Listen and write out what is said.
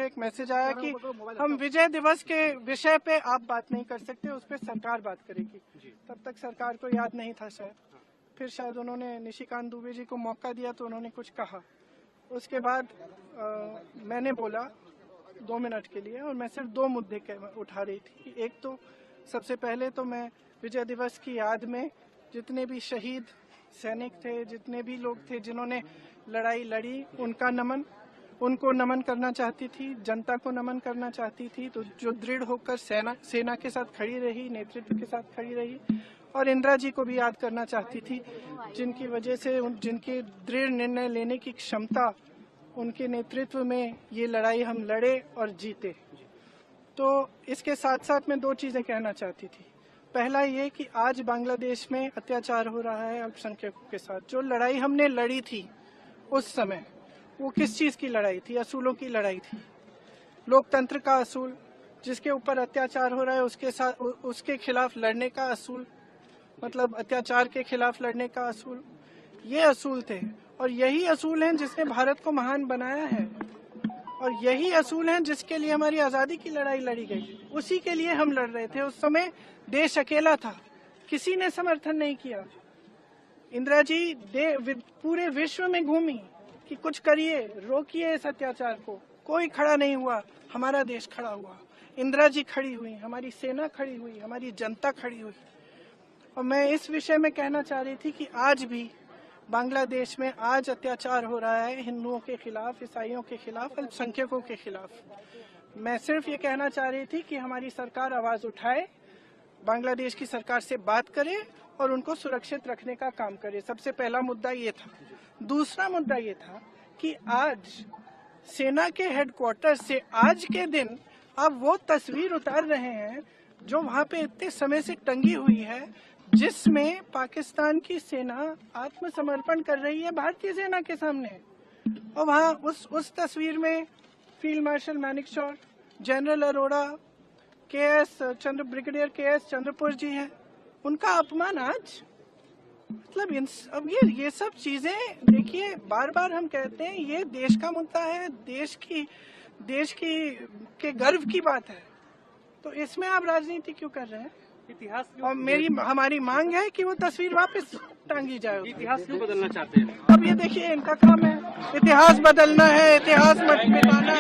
एक मैसेज आया कि हम विजय दिवस के विषय पे आप बात नहीं कर सकते, उस पर सरकार बात करेगी। तब तक सरकार को याद नहीं था शायद, फिर शायद उन्होंने निशिकांत दुबे जी को मौका दिया तो उन्होंने कुछ कहा। उसके बाद मैंने बोला 2 मिनट के लिए, और मैं सिर्फ 2 मुद्दे उठा रही थी। एक तो सबसे पहले तो मैं विजय दिवस की याद में जितने भी शहीद सैनिक थे, जितने भी लोग थे जिन्होंने लड़ाई लड़ी, उनको नमन करना चाहती थी, जनता को नमन करना चाहती थी, तो जो दृढ़ होकर सेना के साथ खड़ी रही, नेतृत्व के साथ खड़ी रही, और इंदिरा जी को भी याद करना चाहती थी, जिनकी वजह से जिनके दृढ़ निर्णय लेने की क्षमता, उनके नेतृत्व में ये लड़ाई हम लड़े और जीते। तो इसके साथ साथ मैं 2 चीजें कहना चाहती थी। पहला ये कि आज बांग्लादेश में अत्याचार हो रहा है अल्पसंख्यकों के साथ। जो लड़ाई हमने लड़ी थी उस समय, वो किस चीज की लड़ाई थी? असूलों की लड़ाई थी। लोकतंत्र का असूल, जिसके ऊपर अत्याचार हो रहा है उसके खिलाफ लड़ने का असूल, मतलब अत्याचार के खिलाफ लड़ने का असूल, ये असूल थे। और यही असूल हैं जिसने भारत को महान बनाया है, और यही असूल हैं जिसके लिए हमारी आजादी की लड़ाई लड़ी गई। उसी के लिए हम लड़ रहे थे। उस समय देश अकेला था, किसी ने समर्थन नहीं किया। इंदिरा जी पूरे विश्व में घूमी कि कुछ करिए, रोकिए इस अत्याचार को। कोई खड़ा नहीं हुआ, हमारा देश खड़ा हुआ। इंदिरा जी खड़ी हुई, हमारी सेना खड़ी हुई, हमारी जनता खड़ी हुई। और मैं इस विषय में कहना चाह रही थी कि आज भी बांग्लादेश में आज अत्याचार हो रहा है हिंदुओं के खिलाफ, ईसाइयों के खिलाफ, अल्पसंख्यकों के खिलाफ। मैं सिर्फ ये कहना चाह रही थी कि हमारी सरकार आवाज उठाए, बांग्लादेश की सरकार से बात करे और उनको सुरक्षित रखने का काम करे। सबसे पहला मुद्दा ये था। दूसरा मुद्दा ये था कि आज सेना के हेडक्वार्टर से आज के दिन अब वो तस्वीर उतार रहे हैं जो वहां पे इतने समय से टंगी हुई है, जिसमें पाकिस्तान की सेना आत्मसमर्पण कर रही है भारतीय सेना के सामने। और वहां उस तस्वीर में field marshal Manekshaw, general Arora, brigadier KS. Chandrapur ji हैं। उनका अपमान आज, मतलब अब ये सब चीजें देखिए, बार बार हम कहते हैं ये देश का मुद्दा है, देश के गर्व की बात है, तो इसमें आप राजनीति क्यों कर रहे हैं? इतिहास और हमारी मांग है कि वो तस्वीर वापस टांगी जाए। इतिहास क्यों बदलना चाहते हैं? अब ये देखिए, इनका काम है, इतिहास बदलना है, इतिहास मत मिटाना है।